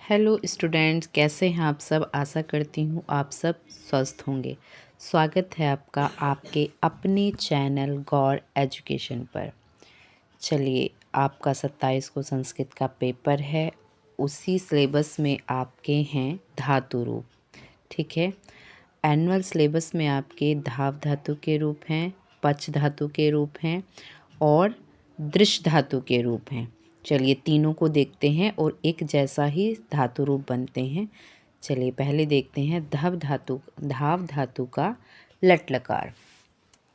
Hello students, कैसे हैं आप सब। आशा करती हूँ आप सब स्वस्थ होंगे। स्वागत है आपका आपके अपने चैनल गौर एजुकेशन पर। चलिए, आपका 27 को संस्कृत का पेपर है। उसी सिलेबस में आपके हैं धातु रूप। ठीक है, एनुअल सिलेबस में आपके धाव धातु के रूप हैं, पच धातु के रूप हैं और दृश्य धातु के रूप हैं। चलिए, तीनों को देखते हैं और एक जैसा ही धातु रूप बनते हैं। चलिए, पहले देखते हैं धाव धातु का लट लकार।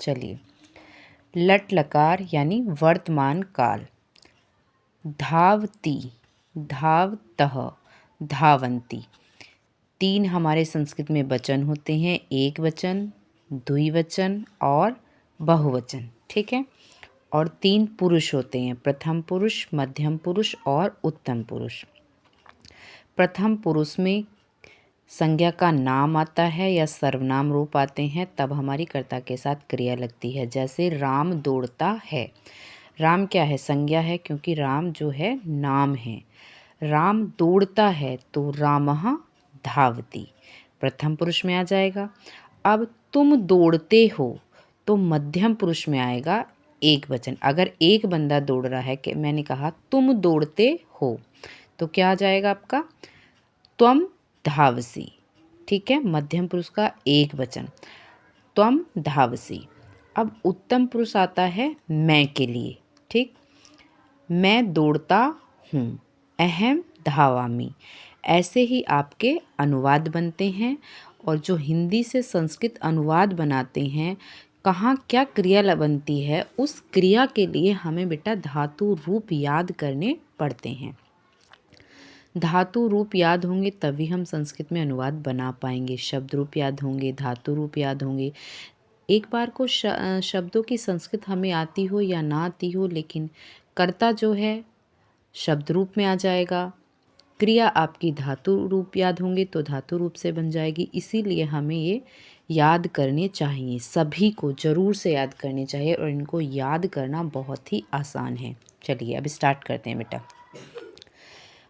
चलिए, लट लकार यानी वर्तमान काल। धावती, धावतः, धावंती। तीन हमारे संस्कृत में वचन होते हैं, एक वचन, द्विवचन और बहुवचन। ठीक है, और तीन पुरुष होते हैं, प्रथम पुरुष, मध्यम पुरुष और उत्तम पुरुष। प्रथम पुरुष में संज्ञा का नाम आता है या सर्वनाम रूप आते हैं, तब हमारी कर्ता के साथ क्रिया लगती है। जैसे राम दौड़ता है। राम क्या है? संज्ञा है, क्योंकि राम जो है नाम है। राम दौड़ता है तो रामः धावति प्रथम पुरुष में आ जाएगा। अब तुम दौड़ते हो तो मध्यम पुरुष में आएगा एक वचन। अगर एक बंदा दौड़ रहा है, कि मैंने कहा तुम दौड़ते हो, तो क्या आ जाएगा आपका? त्वम धावसी। ठीक है, मध्यम पुरुष का एक वचन, त्वम धावसी। अब उत्तम पुरुष आता है मैं के लिए। ठीक, मैं दौड़ता हूँ, अहम धावामी। ऐसे ही आपके अनुवाद बनते हैं। और जो हिंदी से संस्कृत अनुवाद बनाते हैं, कहाँ क्या क्रिया बनती है, उस क्रिया के लिए हमें बेटा धातु रूप याद करने पड़ते हैं। धातु रूप याद होंगे तभी हम संस्कृत में अनुवाद बना पाएंगे। शब्द रूप याद होंगे, धातु रूप याद होंगे। एक बार को शब्दों की संस्कृत हमें आती हो या ना आती हो, लेकिन कर्ता जो है शब्द रूप में आ जाएगा। क्रिया आपकी धातु रूप याद होंगे तो धातु रूप से बन जाएगी। इसीलिए हमें ये याद करने चाहिए, सभी को ज़रूर से याद करने चाहिए, और इनको याद करना बहुत ही आसान है। चलिए, अब स्टार्ट करते हैं बेटा।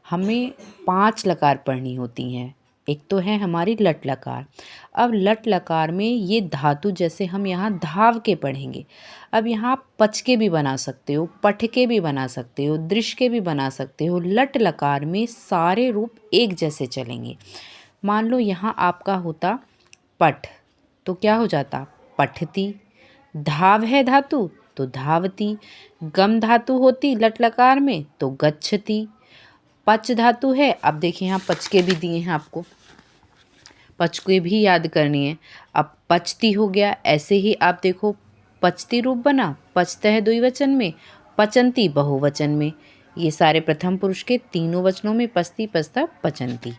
हमें 5 लकार पढ़नी होती हैं। एक तो है हमारी लट लकार। अब लट लकार में ये धातु, जैसे हम यहाँ धाव के पढ़ेंगे, अब यहाँ पच के भी बना सकते हो, पठ के भी बना सकते हो, दृश्य के भी बना सकते हो। लट लकार में सारे रूप एक जैसे चलेंगे। मान लो यहाँ आपका होता पठ, तो क्या हो जाता? पठती। धाव है धातु तो धावती। गम धातु होती लट लकार में तो गच्छति। पच धातु है, अब देखिए यहाँ पच के भी दिए हैं आपको, पच के भी याद करनी है। अब पचती हो गया। ऐसे ही आप देखो, पचती रूप बना, पचतः द्विवचन में, पचंती बहुवचन में। ये सारे प्रथम पुरुष के तीनों वचनों में पचती, पचता, पचंती।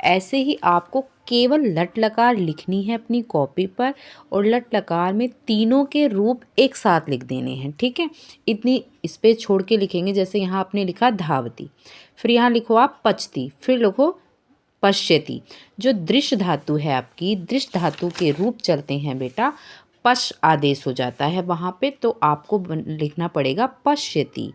ऐसे ही आपको केवल लट लकार लिखनी है अपनी कॉपी पर, और लट लकार में तीनों के रूप एक साथ लिख देने हैं। ठीक है, इतनी इस पे छोड़ के लिखेंगे। जैसे यहाँ आपने लिखा धावती, फिर यहाँ लिखो आप पचती, फिर लिखो पश्यति। जो दृश्य धातु है आपकी, दृश्य धातु के रूप चलते हैं बेटा, पश आदेश हो जाता है वहाँ पे, तो आपको लिखना पड़ेगा पश्यति,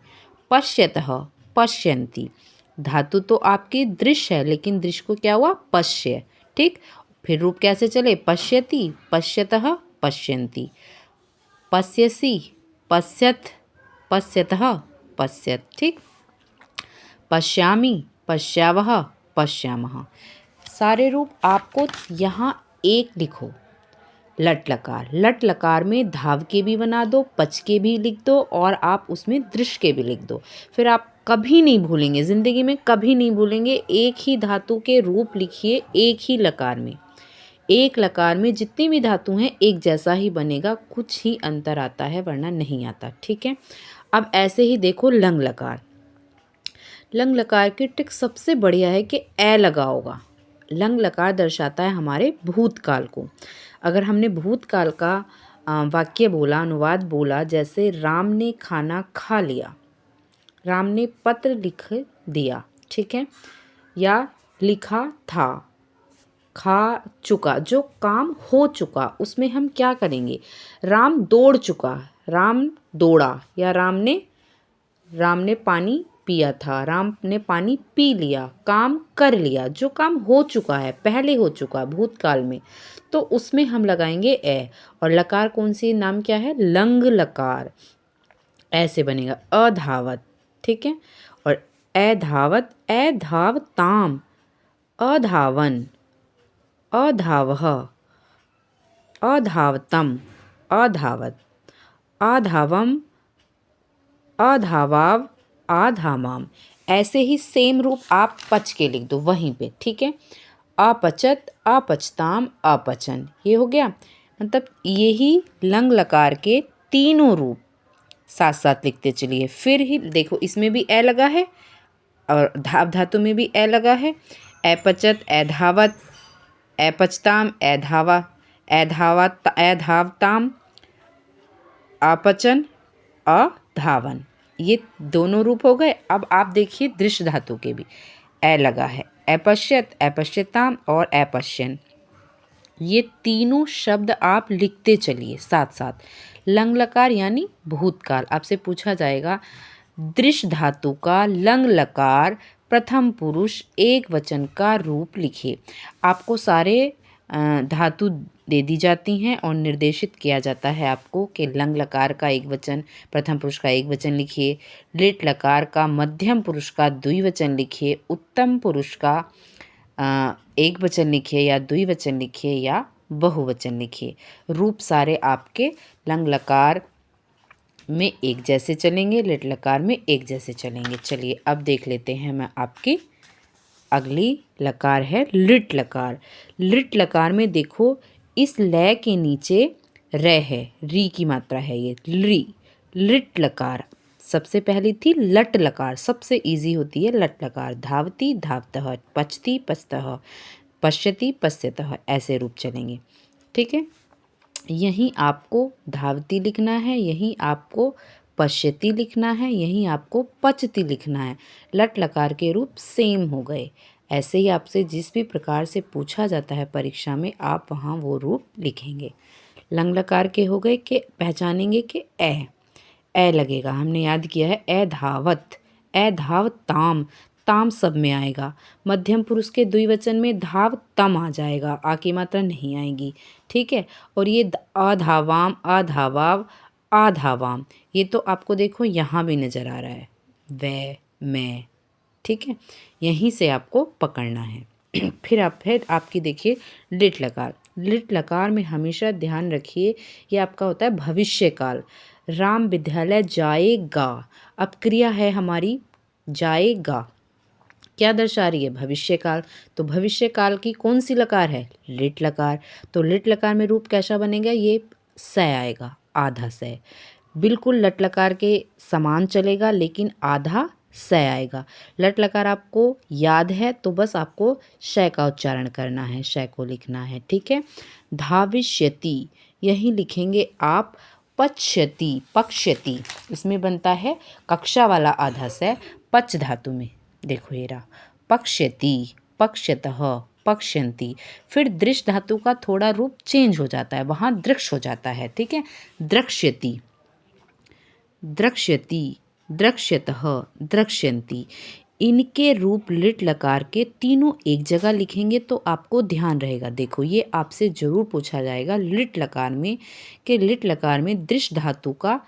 पश्यतः, पश्यन्ति। धातु तो आपकी दृश्य है, लेकिन दृश्य को क्या हुआ? पश्य। ठीक, फिर रूप कैसे चले? पश्यति, पश्यतः, पश्यन्ति, पश्यसि, पश्यत, पश्यतः, पश्यत। ठीक, पश्यामि, पश्यावः, पश्यामः। सारे रूप आपको यहाँ एक लिखो। लट लकार, लट लकार में धाव के भी बना दो, पच के भी लिख दो, और आप उसमें दृश्य के भी लिख दो। फिर आप कभी नहीं भूलेंगे, ज़िंदगी में कभी नहीं भूलेंगे। एक ही धातु के रूप लिखिए एक ही लकार में। एक लकार में जितनी भी धातु हैं एक जैसा ही बनेगा, कुछ ही अंतर आता है, वरना नहीं आता। ठीक है, अब ऐसे ही देखो लंग लकार। लंग लकार की ट्रिक सबसे बढ़िया है कि ए लगा होगा। लंग लकार दर्शाता है हमारे भूतकाल को। अगर हमने भूतकाल का वाक्य बोला, अनुवाद बोला, जैसे राम ने खाना खा लिया, राम ने पत्र लिख दिया। ठीक है, या लिखा था, खा चुका, जो काम हो चुका उसमें हम क्या करेंगे? राम दौड़ चुका, राम दौड़ा, या राम ने पानी पिया था, राम ने पानी पी लिया, काम कर लिया। जो काम हो चुका है, पहले हो चुका भूतकाल में, तो उसमें हम लगाएंगे ए। और लकार कौन सी, नाम क्या है, लंग लकार, ऐसे बनेगा अधावत। ठीक है। और अधावत, अधावताम, अधावन, अधावह, अधावतम, अधावत, आधावम, अधावाव, आधामाम। ऐसे ही सेम रूप आप पच के लिख दो वहीं पे। ठीक है। अपचत, अपचताम, अपचन, ये हो गया। मतलब यही लंग लकार के तीनों रूप साथ साथ लिखते चलिए। फिर ही देखो, इसमें भी ए लगा है और धाव धातु में भी ए लगा है। अपचत, अधावत, अपचताम, अधावा, अधावत, अधावताम, अपचन, अधावन, ये दोनों रूप हो गए। अब आप देखिए दृश्य धातु के भी ए लगा है, अपश्यत, अपश्यताम और अपश्यन। ये तीनों शब्द आप लिखते चलिए साथ साथ। लंग लकार यानी भूतकाल। आपसे पूछा जाएगा दृश्य धातु का लंग लकार प्रथम पुरुष एक वचन का रूप लिखिए। आपको सारे धातु दे दी जाती हैं और निर्देशित किया जाता है आपको कि लंग लकार का एक वचन, प्रथम पुरुष का एक वचन लिखिए, लिट लकार का मध्यम पुरुष का द्विवचन लिखिए, उत्तम पुरुष का एक वचन लिखिए या द्विवचन लिखिए या बहुवचन लिखिए। रूप सारे आपके लंग लकार में एक जैसे चलेंगे, लिट लकार में एक जैसे चलेंगे। चलिए अब देख लेते हैं मैं आपकी अगली लकार है लिट लकार। लिट लकार में देखो इस लय के नीचे रे है, री की मात्रा है ये, री। लिट लकार सबसे पहली थी लट लकार, सबसे इजी होती है लट लकार। धावती, धावतः, पचती, पचतः, पश्यति, पश्यतः, ऐसे रूप चलेंगे। ठीक है। यहीं आपको धावती लिखना है, यहीं आपको पश्यति लिखना है, यहीं आपको पचती लिखना है। लट लकार के रूप सेम हो गए। ऐसे ही आपसे जिस भी प्रकार से पूछा जाता है परीक्षा में, आप वहाँ वो रूप लिखेंगे। लंग लकार के हो गए कि पहचानेंगे कि ए लगेगा, हमने याद किया है अधावत, अधावताम, ताम सब में आएगा। मध्यम पुरुष के द्विवचन में धाव तम आ जाएगा, आ की मात्रा नहीं आएगी। ठीक है। और ये अधावाम, अधावाव, आधावाम, ये तो आपको देखो यहाँ भी नज़र आ रहा है, वे, मैं। ठीक है। यहीं से आपको पकड़ना है। फिर आपकी देखिए लिट लकार। लिट लकार में हमेशा ध्यान रखिए ये आपका होता है भविष्य काल। राम विद्यालय जाएगा, अब क्रिया है हमारी जाएगा, क्या दर्शा रही है, भविष्य काल। तो भविष्य काल की कौन सी लकार है, लिट लकार। तो लिट लकार में रूप कैसा बनेगा, ये स आएगा, आधा स। बिल्कुल लट लकार के समान चलेगा लेकिन आधा स आएगा। लट लकार आपको याद है तो बस आपको श का उच्चारण करना है, श को लिखना है। ठीक है। धाविष्यति, यही लिखेंगे आप पच्यति, पक्ष्यति, इसमें बनता है कक्षा वाला आधा स पच धातु में। देखो ये रहा पक्ष्यति, पक्ष्यतः, पक्ष्यन्ति। फिर दृश्य धातु का थोड़ा रूप चेंज हो जाता है, वहाँ दृक्ष हो जाता है। ठीक है। द्रक्ष्यति, द्रक्ष्यति, द्रक्ष्यतः, द्रक्ष्यन्ति। इनके रूप लिट लकार के तीनों एक जगह लिखेंगे तो आपको ध्यान रहेगा। देखो ये आपसे जरूर पूछा जाएगा लिट लकार में कि लिट लकार में दृश्य धातु का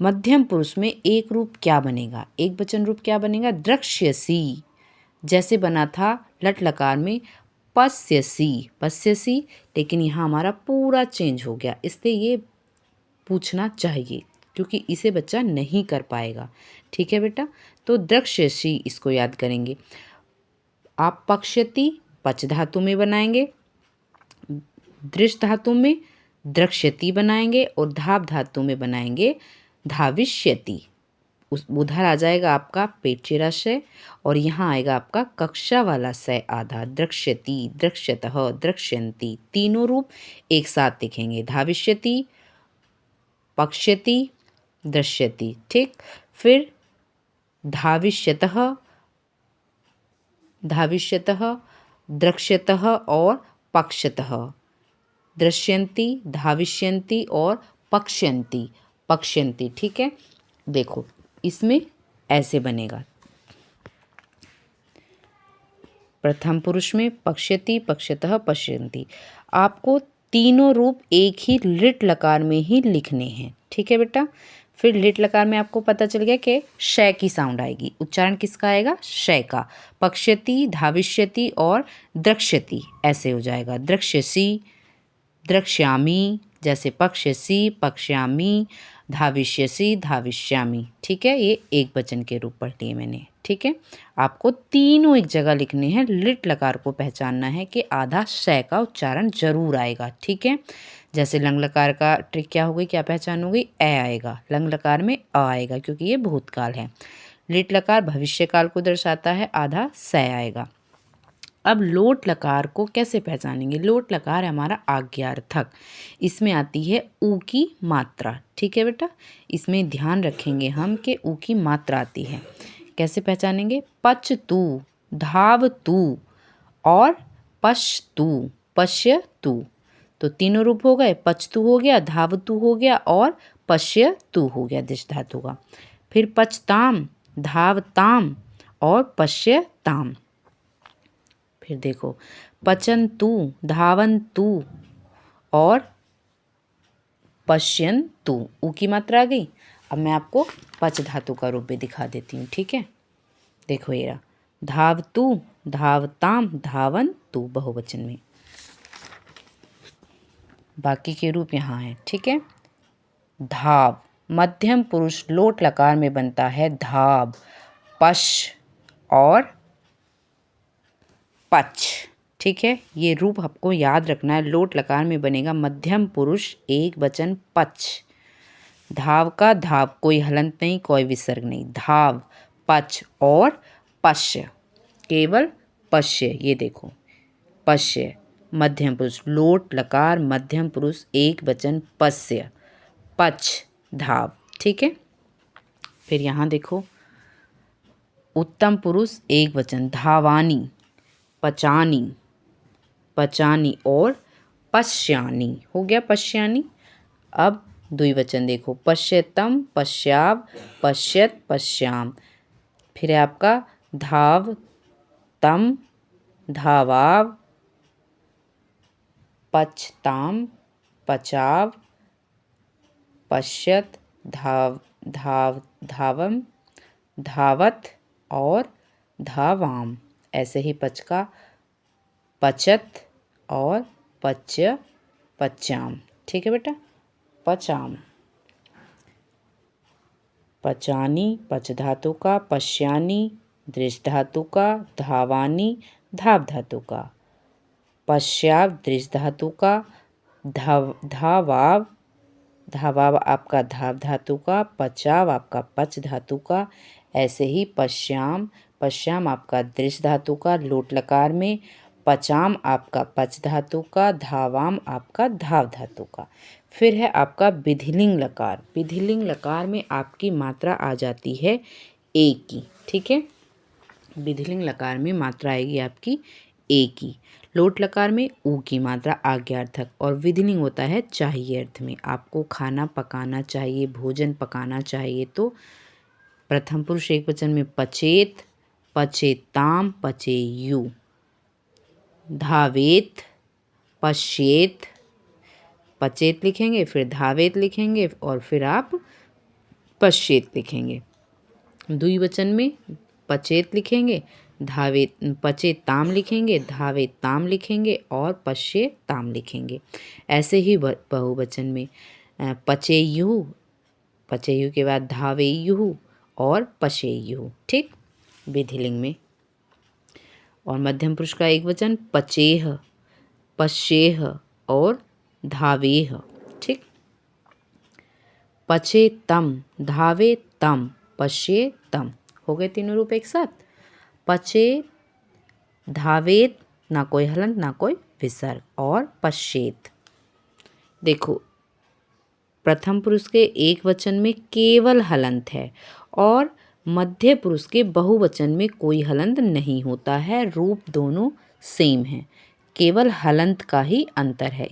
मध्यम पुरुष में एक रूप क्या बनेगा, एक वचन रूप क्या बनेगा, द्रक्ष्यसि, जैसे बना था लट लकार में पश्यसि, पश्यसि। लेकिन यहाँ हमारा पूरा चेंज हो गया, इसलिए ये पूछना चाहिए क्योंकि इसे बच्चा नहीं कर पाएगा। ठीक है बेटा। तो द्रक्ष्यसि इसको याद करेंगे। आप पक्ष्यति पच धातु में बनाएंगे, दृश्य धातु में द्रक्ष्यति बनाएंगे और धाव धातु में बनाएंगे धाविष्यति। उधर आ जाएगा आपका पेट चिरा श और यहाँ आएगा आपका कक्षा वाला स आधा, द्रक्ष्यति, द्रक्ष्यतः, द्रक्ष्यन्ति। तीनों रूप एक साथ लिखेंगे, धाविष्यति, पक्ष्यति, दृश्यति। ठीक। फिर धाविष्यतः, धाविष्यतः, द्रक्ष्यतः और पक्ष्यतः, दृश्यन्ति, धाविष्यन्ति और पक्ष्यन्ति, पक्ष्यन्ति। ठीक है। देखो इसमें ऐसे बनेगा। प्रथम पुरुष में पश्यति, पश्यतः, पश्यन्ति। आपको तीनों रूप एक ही लिट लकार में ही लिखने हैं, ठीक है बेटा। फिर लिट लकार में आपको पता चल गया कि श की साउंड आएगी। उच्चारण किसका आएगा? श का। पश्यति, धाविष्यति और द्रक्ष्यति ऐसे हो जाएगा। द्रक्ष्यसि, द्रक्ष्यामि, जैसे पक्ष्यसि, पक्ष्यामि, धाविष्यसि, धाविष्यामि, ठीक है। ये एक वचन के रूप पढ़ लिए मैंने, ठीक है। आपको तीनों एक जगह लिखने हैं। लिट लकार को पहचानना है कि आधा श का उच्चारण जरूर आएगा, ठीक है। जैसे लंग लकार का ट्रिक क्या हो गई, क्या पहचान हो गई? ए आएगा, लंग लकार में अ आएगा क्योंकि ये भूतकाल है। लिट लकार भविष्यकाल को दर्शाता है, आधा स आएगा। अब लोट लकार को कैसे पहचानेंगे? लोट लकार हमारा आज्ञार्थक, इसमें आती है ऊ की मात्रा, ठीक है बेटा। इसमें ध्यान रखेंगे हम कि ऊ की मात्रा आती है। कैसे पहचानेंगे? पच तू, धाव तू और पश तू, पश्य तू। तो तीनों रूप हो गए। पच तू हो गया, धाव तू हो गया और पश्य तू हो गया दिश धातु का। फिर पचताम, धावताम और पश्यताम। फिर देखो पचन तू, धावन तू और पश्यन तू। ऊ की मात्रा आ गई। अब मैं आपको पच धातु का रूप भी दिखा देती हूँ, ठीक है। देखो ये रहा, धाव तू, धावताम, धावन तू बहुवचन में। बाकी के रूप यहाँ हैं, ठीक है। धाव मध्यम पुरुष लोट लकार में बनता है धाव, पश और पच, ठीक है। ये रूप आपको याद रखना है। लोट लकार में बनेगा मध्यम पुरुष एक वचन पच। धाव का धाव, कोई हलंत नहीं, कोई विसर्ग नहीं। धाव, पच और पश्य, केवल पश्य। ये देखो पश्य मध्यम पुरुष, लोट लकार मध्यम पुरुष एक वचन पश्य, पच, धाव, ठीक है। फिर यहाँ देखो उत्तम पुरुष एक वचन धावानी, पचानी, पचानी और पश्यानी हो गया, पश्यानी। अब द्विवचन देखो पश्यतम, पश्याव, पश्यत, पश्याम। फिर है आपका धाव तम, धावाव, पचताम, पचाव, पश्यत, धावम, धावत और धावाम। ऐसे ही पच का पचत और पच्य, पच्याम, ठीक है बेटा। पचाम, पचानी पच धातु का, पश्यानी दृष्ट धातु का, धावानी धाव धातु का, पश्याव दृष्ट धातु का, धावाव, धावाव आपका धाव धातु का, पचाव आपका पच धातु का। ऐसे ही पश्याम, पश्याम आपका दृष्ट धातु का लोट लकार में, पचाम आपका पच धातु का, धावाम आपका धाव धातु का। फिर है आपका विधिलिंग लकार। विधिलिंग लकार में आपकी मात्रा आ जाती है ए की, ठीक है। विधिलिंग लकार में मात्रा आएगी आपकी ए की। लोट लकार में ऊ की मात्रा आज्ञार्थक और विधिलिंग होता है चाहिए अर्थ में। आपको खाना पकाना चाहिए, भोजन पकाना चाहिए तो प्रथम पुरुष एक वचन में पचेत, पचेताम, पचेयु। धावेत, पश्येत, पचेत लिखेंगे, फिर धावेत लिखेंगे और फिर आप पश्येत लिखेंगे। द्विवचन में पचेत लिखेंगे, धावेत, पचेताम लिखेंगे, धावेताम लिखेंगे और पश्येताम लिखेंगे। ऐसे ही बहुवचन में पचेयु, पचेयु के बाद धावेयु और पशेयु, ठीक, विधिलिंग में। और मध्यम पुरुष का एक वचन पचेह, पश्येह और धावेह, ठीक। पचे तम, धावे तम, पश्ये तम हो गए तीनों रूप एक साथ। पचे, धावेत, ना कोई हलंत ना कोई विसर्ग, और पश्येत। देखो प्रथम पुरुष के एक वचन में केवल हलंत है और मध्य पुरुष के बहुवचन में कोई हलंत नहीं होता है। रूप दोनों सेम है, केवल हलंत का ही अंतर है।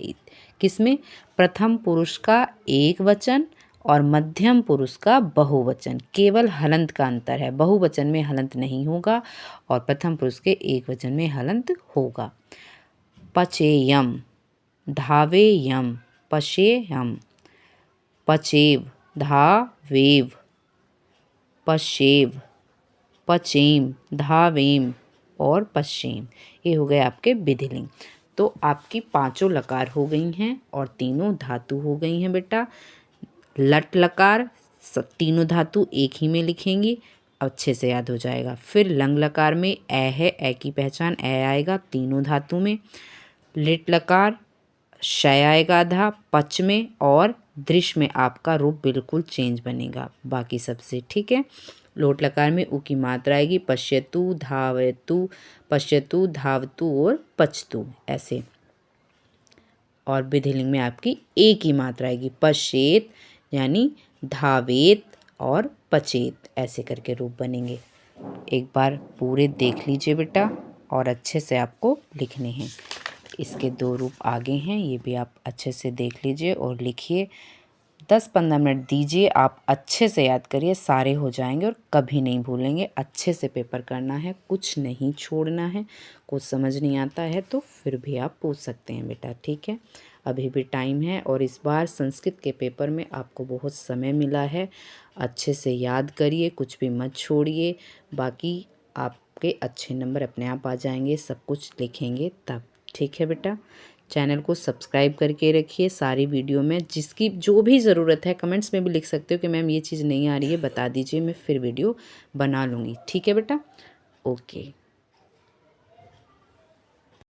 किसमें? प्रथम पुरुष का एक वचन और मध्यम पुरुष का बहुवचन। केवल हलंत का अंतर है, बहुवचन में हलंत नहीं होगा और प्रथम पुरुष के एक वचन में हलंत होगा। पचेयम, धावेयम, पशेयम, पचेव, धावेव, पशेव, पचेम, धावेम और पश्चिम। ये हो गए आपके विधिलिंग। तो आपकी पांचों लकार हो गई हैं और तीनों धातु हो गई हैं बेटा। लट लकार तीनों धातु एक ही में लिखेंगे, अच्छे से याद हो जाएगा। फिर लंग लकार में ए है, ए की पहचान ए आएगा तीनों धातु में। लिट लकार शय आएगा आधा पच में, और दृश्य में आपका रूप बिल्कुल चेंज बनेगा बाकी सबसे, ठीक है। लोट लकार में उ की मात्रा आएगी पश्यतु, धावतु, पश्यतु, धावतु और पचतु ऐसे। और विधिलिंग में आपकी एक ही मात्रा आएगी पश्येत यानी धावेत और पचेत, ऐसे करके रूप बनेंगे। एक बार पूरे देख लीजिए बेटा और अच्छे से आपको लिखने हैं। इसके दो रूप आगे हैं, ये भी आप अच्छे से देख लीजिए और लिखिए। 10-15 मिनट दीजिए, आप अच्छे से याद करिए, सारे हो जाएंगे और कभी नहीं भूलेंगे। अच्छे से पेपर करना है, कुछ नहीं छोड़ना है। कुछ समझ नहीं आता है तो फिर भी आप पूछ सकते हैं बेटा, ठीक है। अभी भी टाइम है और इस बार संस्कृत के पेपर में आपको बहुत समय मिला है। अच्छे से याद करिए, कुछ भी मत छोड़िए, बाकी आपके अच्छे नंबर अपने आप आ जाएंगे, सब कुछ लिखेंगे तब, ठीक है बेटा। चैनल को सब्सक्राइब करके रखिए। सारी वीडियो में जिसकी जो भी ज़रूरत है कमेंट्स में भी लिख सकते हो कि मैम ये चीज़ नहीं आ रही है, बता दीजिए, मैं फिर वीडियो बना लूँगी, ठीक है बेटा। ओके।